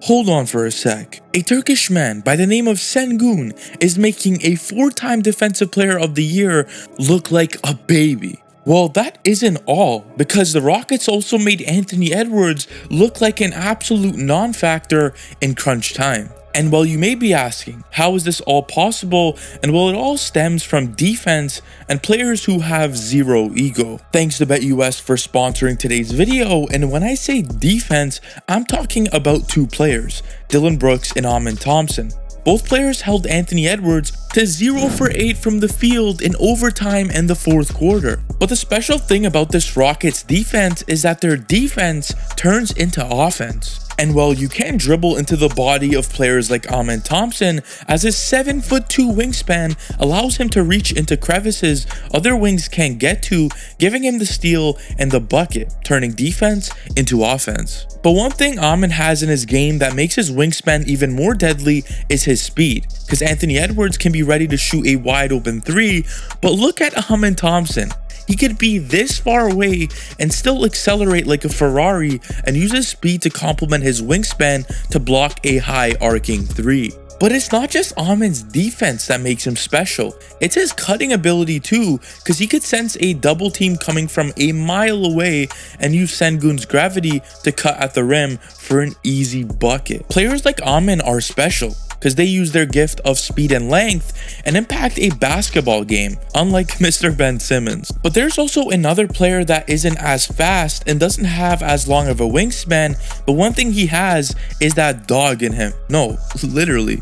Hold on for a sec. A Turkish man by the name of Sengun is making a 4-time Defensive Player of the Year look like a baby. Well, that isn't all, because the Rockets also made Anthony Edwards look like an absolute non-factor in crunch time. And while you may be asking, how is this all possible? And well, it all stems from defense and players who have zero ego. Thanks to BetUS for sponsoring today's video. And when I say defense, I'm talking about two players, Dillon Brooks and Amen Thompson. Both players held Anthony Edwards to 0 for 8 from the field in overtime and the fourth quarter. But the special thing about this Rockets defense is that their defense turns into offense. And while you can dribble into the body of players like Amen Thompson, as his 7'2" wingspan allows him to reach into crevices other wings can't get to, giving him the steal and the bucket, turning defense into offense. But one thing Amen has in his game that makes his wingspan even more deadly is his speed, because Anthony Edwards can be ready to shoot a wide open 3, but look at Amen Thompson. He could be this far away and still accelerate like a Ferrari and use his speed to complement his wingspan to block a high arcing 3. But it's not just Amen's defense that makes him special, it's his cutting ability too, because he could sense a double team coming from a mile away and use Sengun's gravity to cut at the rim for an easy bucket. Players like Amen are special, because they use their gift of speed and length and impact a basketball game, unlike Mr. Ben Simmons. But there's also another player that isn't as fast and doesn't have as long of a wingspan, but one thing he has is that dog in him. No, literally.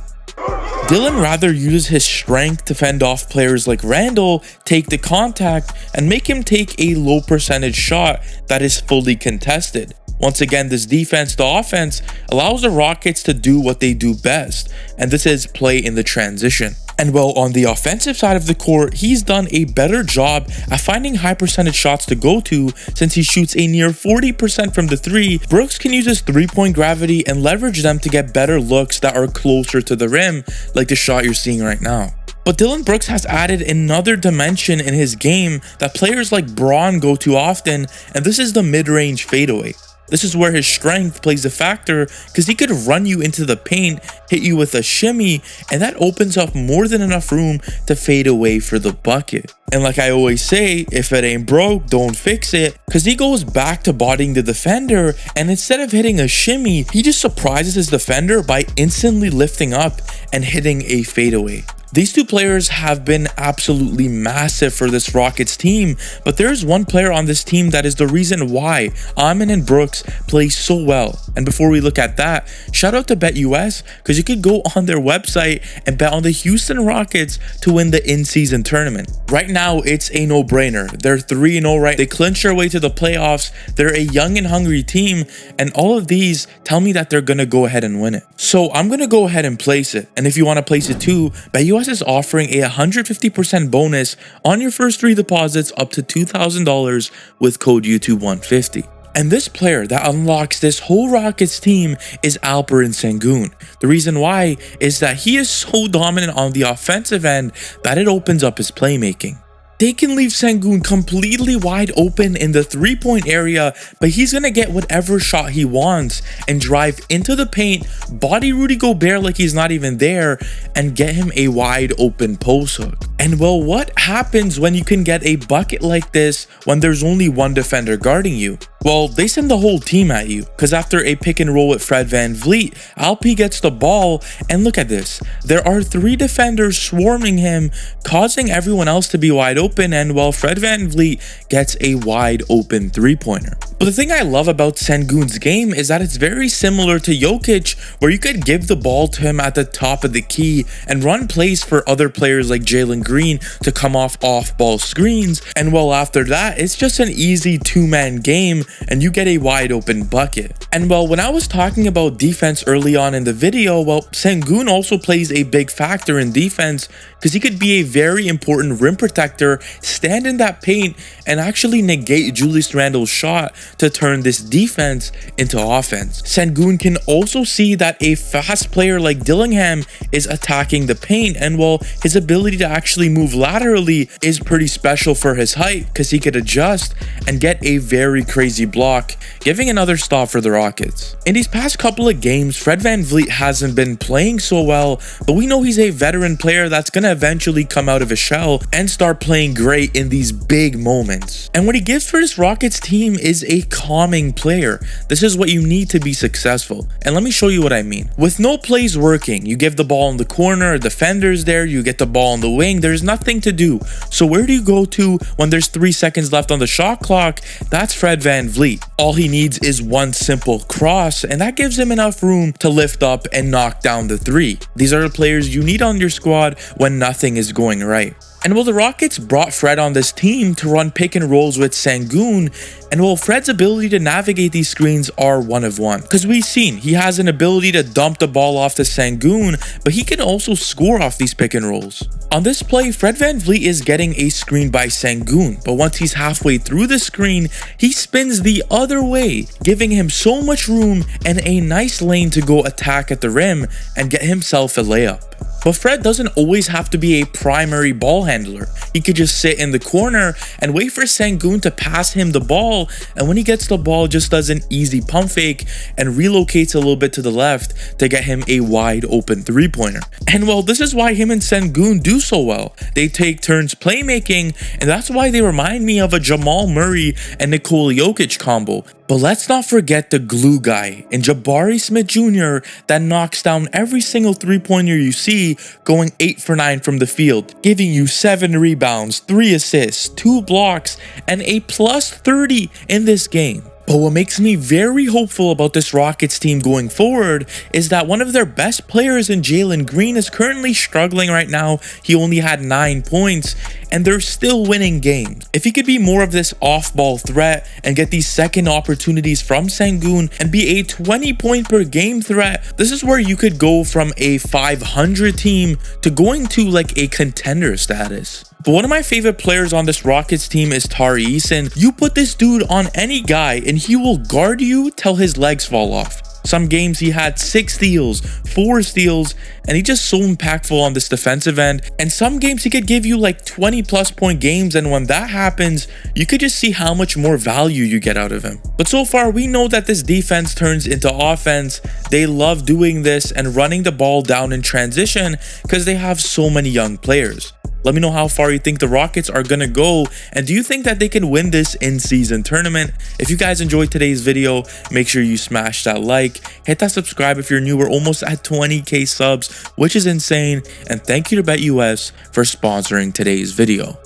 Dillon rather uses his strength to fend off players like Randle, take the contact, and make him take a low percentage shot that is fully contested. Once again, this defense to offense allows the Rockets to do what they do best, and this is play in the transition. And well, on the offensive side of the court, he's done a better job at finding high percentage shots to go to. Since he shoots a near 40% from the 3, Brooks can use his 3-point gravity and leverage them to get better looks that are closer to the rim, like the shot you're seeing right now. But Dillon Brooks has added another dimension in his game that players like Braun go to often, and this is the mid-range fadeaway. This is where his strength plays a factor, because he could run you into the paint, hit you with a shimmy, and that opens up more than enough room to fade away for the bucket. And like I always say, if it ain't broke, don't fix it, because he goes back to bodying the defender, and instead of hitting a shimmy, he just surprises his defender by instantly lifting up and hitting a fadeaway. These two players have been absolutely massive for this Rockets team, but there's one player on this team that is the reason why Amen and Brooks play so well. And before we look at that, shout out to BetUS, because you could go on their website and bet on the Houston Rockets to win the in-season tournament. Right now, it's a no-brainer. They're 3-0, right? They clinched their way to the playoffs. They're a young and hungry team, and all of these tell me that they're going to go ahead and win it. So I'm going to go ahead and place it. And if you want to place it too, BetUS is offering a 150% bonus on your first 3 deposits up to $2,000 with code YouTube150. And this player that unlocks this whole Rockets team is Alperen Sengun. The reason why is that he is so dominant on the offensive end that it opens up his playmaking. They can leave Sengun completely wide open in the 3-point area, but he's going to get whatever shot he wants and drive into the paint, body Rudy Gobert like he's not even there, and get him a wide open post hook. And well, what happens when you can get a bucket like this when there's only one defender guarding you? Well, they send the whole team at you, because after a pick and roll with Fred VanVleet, Alp gets the ball, and look at this. There are 3 defenders swarming him, causing everyone else to be wide open, and well, Fred VanVleet gets a wide open 3-pointer. But the thing I love about Sengun's game is that it's very similar to Jokic, where you could give the ball to him at the top of the key and run plays for other players like Jalen Green to come off-ball screens, and well, after that, it's just an easy 2-man game, and you get a wide open bucket. And well, when I was talking about defense early on in the video, well, Sengun also plays a big factor in defense, because he could be a very important rim protector, stand in that paint, and actually negate Julius Randle's shot to turn this defense into offense. Sengun can also see that a fast player like Dillingham is attacking the paint, and well, his ability to actually move laterally is pretty special for his height, because he could adjust and get a very crazy empty block, giving another stop for the Rockets. In these past couple of games, Fred VanVleet hasn't been playing so well, but we know he's a veteran player that's gonna eventually come out of his shell and start playing great in these big moments. And what he gives for this Rockets team is a calming player. This is what you need to be successful. And let me show you what I mean. With no plays working, you give the ball in the corner, defenders there, you get the ball on the wing, there's nothing to do. So where do you go to when there's 3 seconds left on the shot clock? That's Fred VanVleet. All he needs is one simple cross, and that gives him enough room to lift up and knock down the 3. These are the players you need on your squad when nothing is going right. And well, the Rockets brought Fred on this team to run pick and rolls with Sengun, and well, Fred's ability to navigate these screens are one of one. Because we've seen he has an ability to dump the ball off to Sengun, but he can also score off these pick and rolls. On this play, Fred VanVleet is getting a screen by Sengun, but once he's halfway through the screen, he spins the other way, giving him so much room and a nice lane to go attack at the rim and get himself a layup. But Fred doesn't always have to be a primary ball handler. He could just sit in the corner and wait for Sengun to pass him the ball, and when he gets the ball, just does an easy pump fake and relocates a little bit to the left to get him a wide open 3-pointer. And well, this is why him and Sengun do so well. They take turns playmaking, and that's why they remind me of a Jamal Murray and Nikola Jokic combo. But let's not forget the glue guy in Jabari Smith Jr. that knocks down every single 3-pointer you see, going 8 for 9 from the field, giving you 7 rebounds, 3 assists, 2 blocks, and a plus 30 in this game. But what makes me very hopeful about this Rockets team going forward is that one of their best players in Jalen Green is currently struggling right now. He only had 9 points, and they're still winning games. If he could be more of this off-ball threat and get these second opportunities from Sengun and be a 20-point per game threat, this is where you could go from a 500 team to going to like a contender status. But one of my favorite players on this Rockets team is Tari Eason. You put this dude on any guy and he will guard you till his legs fall off. Some games he had 6 steals, 4 steals, and he's just so impactful on this defensive end. And some games he could give you like 20+ point games, and when that happens, you could just see how much more value you get out of him. But so far, we know that this defense turns into offense. They love doing this and running the ball down in transition because they have so many young players. Let me know how far you think the Rockets are going to go, and do you think that they can win this in-season tournament? If you guys enjoyed today's video, make sure you smash that like, hit that subscribe if you're new. We're almost at 20k subs, which is insane, and thank you to BetUS for sponsoring today's video.